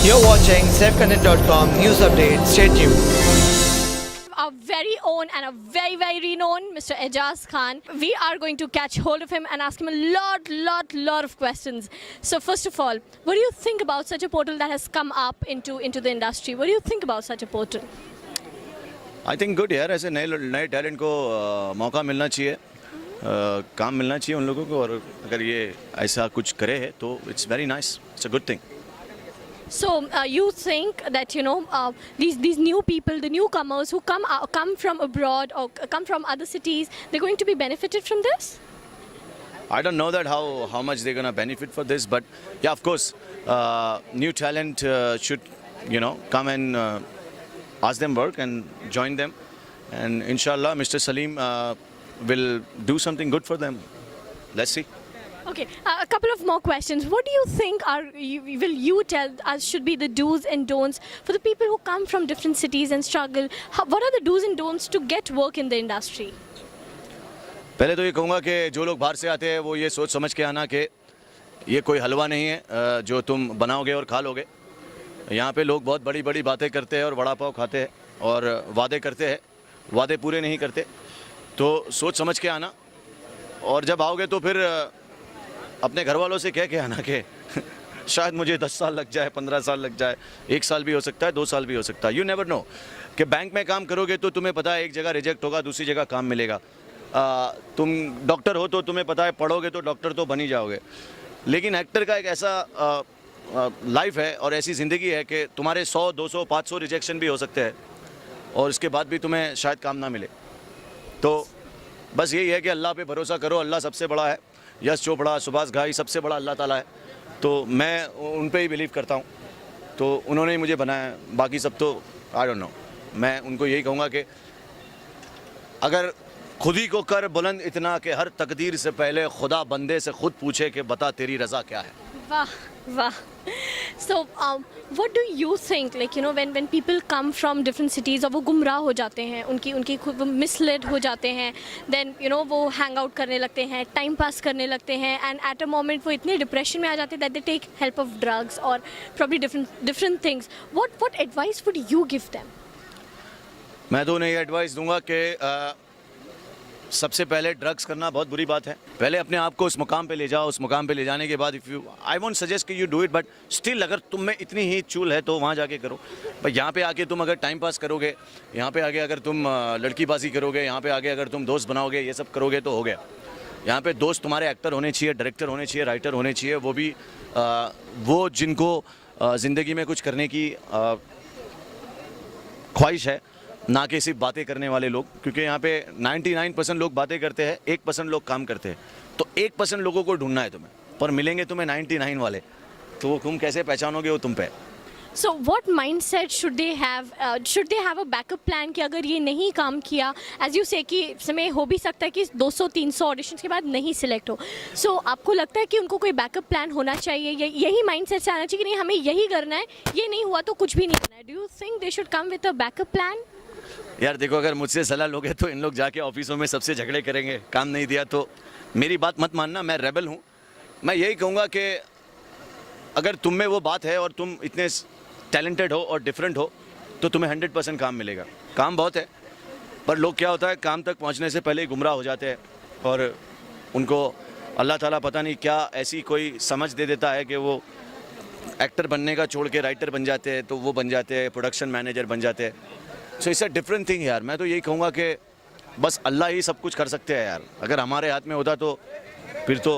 You're watching SafeConnect.com news update. Stay tuned. Our very own and a very, very renowned Mr. Ejaz Khan. We are going to catch hold of him and ask him a lot of questions. So first of all, what do you think about such a portal that has come up into the industry? What do you think about such a portal? I think good यार, ऐसे नए talent को मौका मिलना चाहिए, काम मिलना चाहिए उन लोगों को, और अगर ये ऐसा कुछ करे है तो it's very nice, it's a good thing. So you think that these new people, the newcomers who come from abroad or come from other cities, they're going to be benefited from this? I don't know that how much they're gonna benefit for this, but yeah, of course, new talent should come and ask them work and join them, and inshallah Mr. Salim will do something good for them. Let's see. Okay, a couple of more questions. What do you think will you tell us should be the do's and don'ts for the people who come from different cities and struggle? What are the do's and don'ts to get work in the industry? पहले तो ये कहूँगा कि जो लोग बाहर से आते हैं वो ये सोच समझ के आना कि ये कोई हलवा नहीं है जो तुम बनाओगे और खा लोगे. यहाँ पे लोग बहुत बड़ी बड़ी बातें करते हैं और वड़ा पाव खाते हैं और वादे करते हैं, वादे पूरे नहीं करते. तो सोच समझ के आना, और जब आओगे तो फिर अपने घर वालों से कह के आना कि शायद मुझे 10 साल लग जाए, 15 साल लग जाए, 1 साल भी हो सकता है, 2 साल भी हो सकता है. यू नेवर नो कि बैंक में काम करोगे तो तुम्हें पता है एक जगह रिजेक्ट होगा, दूसरी जगह काम मिलेगा. तुम डॉक्टर हो तो तुम्हें पता है पढ़ोगे तो डॉक्टर तो बन ही जाओगे. लेकिन एक्टर का एक ऐसा लाइफ है और ऐसी ज़िंदगी है कि तुम्हारे 100, 200, 500 रिजेक्शन भी हो सकते हैं और इसके बाद भी तुम्हें शायद काम ना मिले. तो बस यही है कि अल्लाह पे भरोसा करो, अल्लाह सबसे बड़ा है. यश चोपड़ा, सुभाष घाई, सबसे बड़ा अल्लाह ताला है. तो मैं उन पे ही बिलीव करता हूँ, तो उन्होंने ही मुझे बनाया. बाकी सब तो आई डोंट नो. मैं उनको यही कहूँगा कि अगर खुद ही को कर बुलंद इतना कि हर तकदीर से पहले खुदा बंदे से खुद पूछे कि बता तेरी रज़ा क्या है. Wow, wow. So, what do you think? Like when people come from different cities, और वो गुमराह हो जाते हैं, उनकी खुद वो मिसलेड हो जाते हैं, then वो हैंग आउट करने लगते हैं, टाइम पास करने लगते हैं, and at a moment वो इतने डिप्रेशन में आ जाते हैं that they take help of drugs or probably different things. What advice would you give them? मैं तो उन्हें ये एडवाइस दूंगा कि सबसे पहले ड्रग्स करना बहुत बुरी बात है. पहले अपने आप को उस मुकाम पे ले जाओ. उस मुकाम पे ले जाने के बाद आई वोंट सजेस्ट कि you do it, but still अगर तुम में इतनी ही चूल है तो वहाँ जाके करो. पर यहाँ पे आके तुम अगर टाइम पास करोगे, यहाँ पे आगे अगर तुम लड़कीबाजी करोगे, यहाँ पे आगे अगर तुम दोस्त बनाओगे, ये सब करोगे तो हो गया. यहाँ पे दोस्त तुम्हारे एक्टर होने चाहिए, डायरेक्टर होने चाहिए, राइटर होने चाहिए, वो भी वो जिनको ज़िंदगी में कुछ करने की ख्वाहिश है, ना कि सिर्फ बातें करने वाले लोग. क्योंकि यहाँ पे 99% लोग बातें करते हैं, 1% लोग काम करते हैं. तो 1% लोगों को ढूंढना है तुम्हें, पर मिलेंगे तुम्हें 99 वाले, तो वो तुम कैसे पहचानोगे, वो तुम पे. So what mindset should they have? Should they have a backup plan कि अगर ये नहीं काम किया, as you say कि समय हो भी सकता है कि 200-300 ऑडिशंस के बाद नहीं सिलेक्ट हो. So आपको लगता है कि उनको कोई बैकअप प्लान होना चाहिए, यही माइंडसेट से आना चाहिए कि नहीं हमें यही करना है, ये नहीं हुआ तो कुछ भी नहीं करना है. Do you think they should come with a backup plan? यार देखो, अगर मुझसे सलाह लोगे तो इन लोग जाके ऑफिसों में सबसे झगड़े करेंगे. काम नहीं दिया तो मेरी बात मत मानना, मैं रेबल हूँ. मैं यही कहूँगा कि अगर तुम में वो बात है और तुम इतने टैलेंटेड हो और डिफरेंट हो तो तुम्हें 100% काम मिलेगा. काम बहुत है, पर लोग क्या होता है काम तक पहुँचने से पहले ही गुमराह हो जाते हैं और उनको अल्लाह ताला पता नहीं क्या ऐसी कोई समझ दे देता है कि वो एक्टर बनने का छोड़ के राइटर बन जाते हैं, तो वो बन जाते हैं प्रोडक्शन मैनेजर बन जाते हैं. So it's a different thing यार. मैं तो यही कहूँगा कि बस अल्लाह ही सब कुछ कर सकते हैं यार. अगर हमारे हाथ में होता तो फिर तो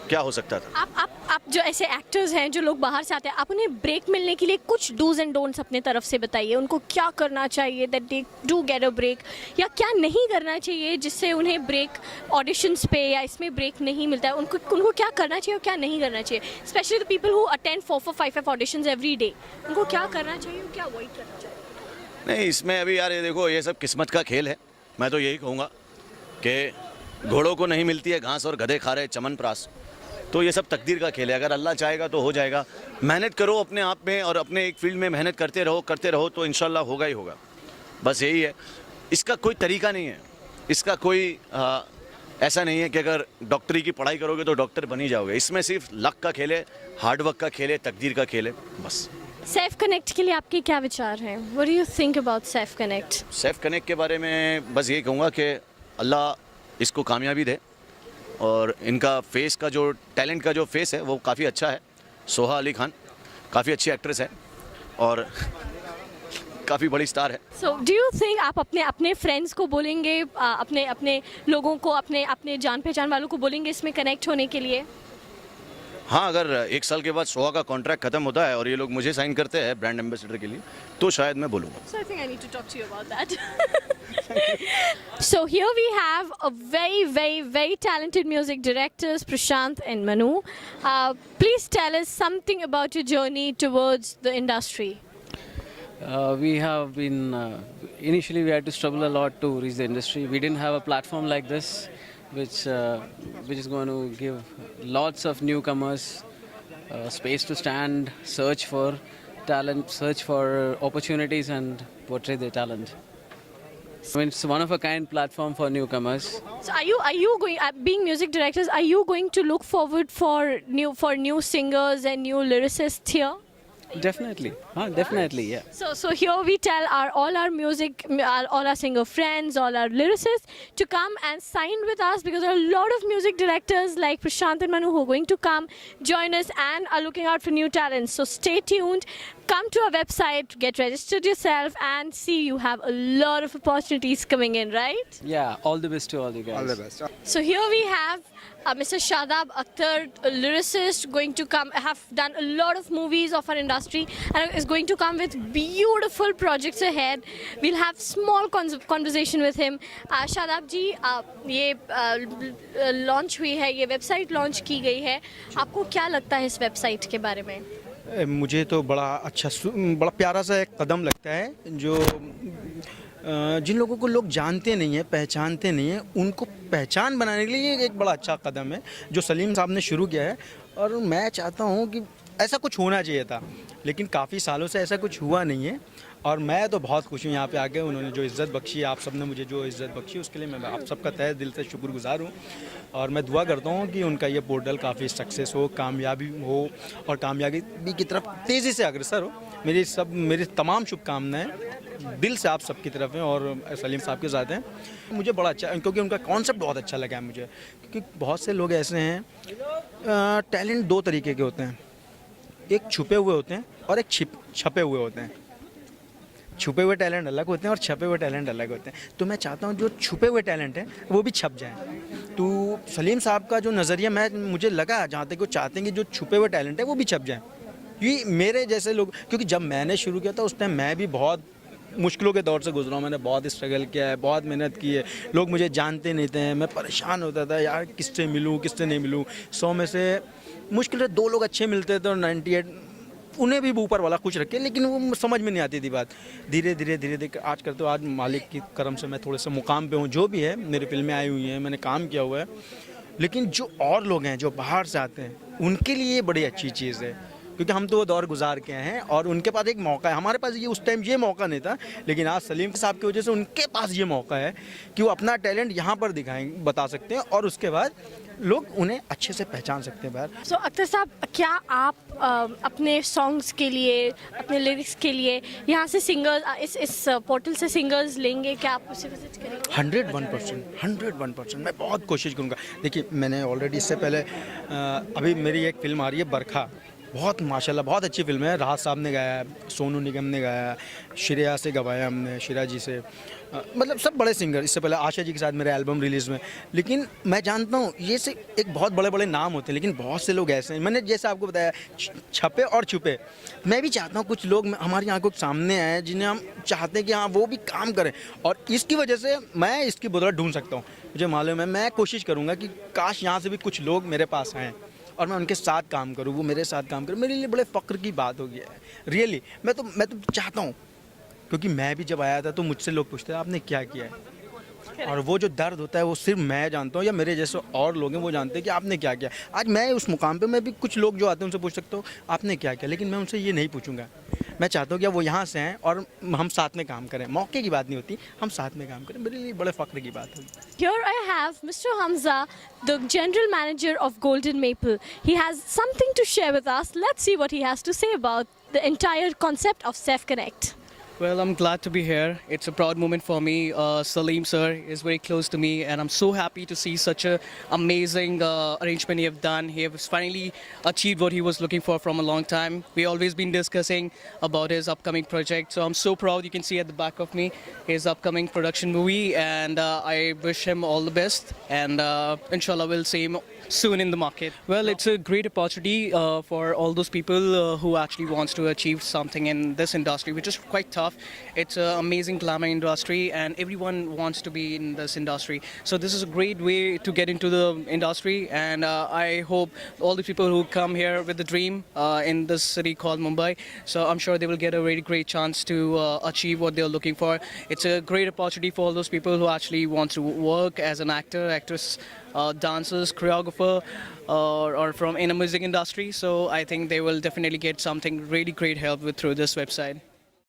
क्या हो सकता था. आप जो ऐसे एक्टर्स हैं जो लोग बाहर से आते हैं, आप उन्हें ब्रेक मिलने के लिए कुछ डूज एंड डोंट्स अपने तरफ से बताइए. उनको क्या करना चाहिए that they do get a break, या क्या नहीं करना चाहिए जिससे उन्हें ब्रेक ऑडिशंस पे या इसमें ब्रेक नहीं मिलता है. उनको क्या करना चाहिए और क्या नहीं करना चाहिए. Specially the people who attend 4, 5 auditions every day, उनको क्या करना चाहिए और क्या अवॉइड करना चाहिए. नहीं, इसमें अभी यार ये देखो, ये सब किस्मत का खेल है. मैं तो यही कहूँगा कि घोड़ों को नहीं मिलती है घास और गधे खा रहे चमन प्रास. तो ये सब तकदीर का खेल है. अगर अल्लाह चाहेगा तो हो जाएगा. मेहनत करो अपने आप में और अपने एक फील्ड में मेहनत करते रहो तो इंशाल्लाह होगा ही होगा. बस यही है. इसका कोई तरीका नहीं है, इसका कोई ऐसा नहीं है कि अगर डॉक्टरी की पढ़ाई करोगे तो डॉक्टर बन ही जाओगे। इसमें सिर्फ लक का खेल है, हार्डवर्क का खेल है, तकदीर का खेल है, बस। सेल्फ कनेक्ट के लिए आपके क्या विचार हैं? What do you think about self connect? Self connect के बारे में बस यही कहूँगा कि अल्लाह इसको कामयाबी दे, और इनका फेस का जो टैलेंट का जो फेस है वो काफ़ी अच्छा है। सोहा अली खान काफ़ी अच्छी एक्ट्रेस है और काफ़ी बड़ी स्टार है। सो डू यू थिंक आप अपने अपने फ्रेंड्स को बोलेंगे, अपने अपने लोगों को, अपने अपने जान पहचान वालों को बोलेंगे इसमें कनेक्ट होने के लिए? हाँ, अगर 1 साल के बाद सोहा का कॉन्ट्रैक्ट खत्म होता है और ये लोग मुझे साइन करते हैं ब्रांड एम्बेसडर के लिए, तो शायद मैं बोलूँगा। So I think I need to talk to you about that. So here we have a very talented music directors, Prashant and Manu. Please tell us something about your journey towards the industry. We have been initially we had to struggle a lot to reach the industry. We didn't have a platform like this, which is going to give lots of newcomers space to stand, search for talent, search for opportunities, and portray their talent. I mean, it's one of a kind platform for newcomers. So are you going, being music directors, are you going to look forward for new singers and new lyricists here? Definitely, definitely, yeah. So here we tell all our singer friends, all our lyricists to come and sign with us, because there are a lot of music directors like Prashant and Manu who are going to come, join us, and are looking out for new talents. So stay tuned, come to our website, get registered yourself, and see you have a lot of opportunities coming in, right? Yeah, all the best to all you guys. All the best. So here we have Mr. Shadab Akhtar, a lyricist, going to come, have done a lot of movies of our industry, and is going to come with beautiful projects ahead. We'll have small conversation with him. Shadab जी, ये launch हुई है, ये website launch की गई है, आपको क्या लगता है इस वेबसाइट के बारे में? मुझे तो बड़ा प्यारा सा एक कदम लगता है, जो जिन लोगों को लोग जानते नहीं हैं, पहचानते नहीं हैं, उनको पहचान बनाने के लिए ये एक बड़ा अच्छा कदम है जो सलीम साहब ने शुरू किया है। और मैं चाहता हूँ कि ऐसा कुछ होना चाहिए था, लेकिन काफ़ी सालों से ऐसा कुछ हुआ नहीं है। और मैं तो बहुत खुश हूँ यहाँ पे आके, उन्होंने जो इज़्ज़त बख्शी, आप सब ने मुझे जो इज़्ज़त बख्शी, उसके लिए मैं आप सबका तहे दिल से शुक्रगुज़ार हूँ। और मैं दुआ करता हूँ कि उनका ये पोर्टल काफ़ी सक्सेस हो, कामयाबी हो, और कामयाबी की तरफ तेज़ी से अग्रसर हो। मेरी तमाम शुभकामनाएँ दिल से आप सबकी तरफ हैं और सलीम साहब के साथ हैं। मुझे बड़ा अच्छा, क्योंकि उनका कॉन्सेप्ट बहुत अच्छा लगा है मुझे, क्योंकि बहुत से लोग ऐसे हैं, टैलेंट 2 तरीके के होते हैं, एक छुपे हुए होते हैं और एक छपे हुए होते हैं। छुपे हुए टैलेंट अलग होते हैं और छपे हुए टैलेंट अलग होते हैं। तो मैं चाहता हूँ जो छुपे हुए टैलेंट हैं वो भी छप जाएं। तो सलीम साहब का जो नज़रिया मुझे लगा, जहाँ तक वो चाहते हैं कि जो छुपे हुए टैलेंट है वो भी छप जाएं। ये मेरे जैसे लोग, क्योंकि जब मैंने शुरू किया था उस टाइम मैं भी बहुत मुश्किलों के दौर से गुजरा हूँ, मैंने बहुत स्ट्रगल किया है, बहुत मेहनत की है। लोग मुझे जानते नहीं थे, मैं परेशान होता था, यार किससे मिलूँ किससे नहीं मिलूँ। 100 में से मुश्किल से 2 लोग अच्छे मिलते थे और 98 उन्हें भी ऊपर वाला खुश रखे, लेकिन वो समझ में नहीं आती थी बात। धीरे धीरे आज करते आज मालिक की करम से मैं थोड़े से मुकाम पे हूँ। जो भी है, मेरी फिल्में आई हुई हैं, मैंने काम किया हुआ है, लेकिन जो और लोग हैं जो बाहर से आते हैं उनके लिए ये बड़ी अच्छी चीज़ है, क्योंकि हम तो वो दौर गुजार के हैं और उनके पास एक मौका है। हमारे पास ये उस टाइम ये मौका नहीं था, लेकिन आज सलीम साहब की वजह से उनके पास ये मौका है कि वो अपना टैलेंट यहाँ पर बता सकते हैं और उसके बाद लोग उन्हें अच्छे से पहचान सकते हैं बाहर। सो अख्तर साहब, क्या आप अपने सॉन्ग्स के लिए, अपने लिरिक्स के लिए यहाँ से सिंगर्स, इस पोर्टल से सिंगर्स लेंगे? क्या आप उसे विजिट करेंगे? 101% मैं बहुत कोशिश करूँगा। देखिए, मैंने ऑलरेडी इससे पहले अभी मेरी एक फ़िल्म आ रही है बरखा, बहुत माशाल्लाह बहुत अच्छी फिल्म है। राहत साहब ने गाया है, सोनू निगम ने गाया है, श्रेया से गवाया हमने, श्रेया जी से, मतलब सब बड़े सिंगर। इससे पहले आशा जी के साथ मेरे एल्बम रिलीज़ में। लेकिन मैं जानता हूँ ये से एक बहुत बड़े नाम होते हैं, लेकिन बहुत से लोग ऐसे हैं, मैंने जैसे आपको बताया, छपे और छुपे। मैं भी चाहता हूँ कुछ लोग हमारी आंखों के सामने आए जिन्हें हम चाहते हैं कि हाँ वो भी काम करें, और इसकी वजह से मैं इसकी बदौलत ढूंढ सकता हूँ। मुझे मालूम है, मैं कोशिश करूँगा कि काश यहाँ से भी कुछ लोग मेरे पास आएँ और मैं उनके साथ काम करूँ, वो मेरे साथ काम करूँ। मेरे लिए बड़े फ़ख्र की बात हो गया है रियली। मैं तो चाहता हूँ, क्योंकि मैं भी जब आया था तो मुझसे लोग पूछते हैं आपने क्या किया है, और वो जो दर्द होता है वो सिर्फ मैं जानता हूँ या मेरे जैसे और लोग हैं वो जानते हैं कि आपने क्या किया। आज मैं उस मुकाम पे, मैं भी कुछ लोग जो आते हैं उनसे पूछ सकता हूँ आपने क्या किया, लेकिन मैं उनसे ये नहीं पूछूंगा। मैं चाहता हूँ कि वो यहाँ से हैं और हम साथ में काम करें। मौके की बात नहीं होती, हम साथ में काम करें, मेरे लिए बड़े फ़ख्र की बात होगी। Here I have Mr. Hamza, the general manager of Golden Maple. He has something to share with us. Let's see what he has to say about the entire concept of Safe Connect. Well, I'm glad to be here. It's a proud moment for me. Salim sir is very close to me, and I'm so happy to see such a amazing arrangement he have done. He has finally achieved what he was looking for from a long time. We always been discussing about his upcoming project, so I'm so proud. You can see at the back of me his upcoming production movie, and I wish him all the best. And inshallah, we'll see him soon in the market. Well, it's a great opportunity for all those people who actually wants to achieve something in this industry, which is quite tough. It's an amazing glamour industry, and everyone wants to be in this industry. So this is a great way to get into the industry, and I hope all the people who come here with a dream in this city called Mumbai, so I'm sure they will get a very great chance to achieve what they're looking for. It's a great opportunity for all those people who actually want to work as an actor, actress, dancers, choreographer, or from in a music industry. So I think they will definitely get something really great help with through this website.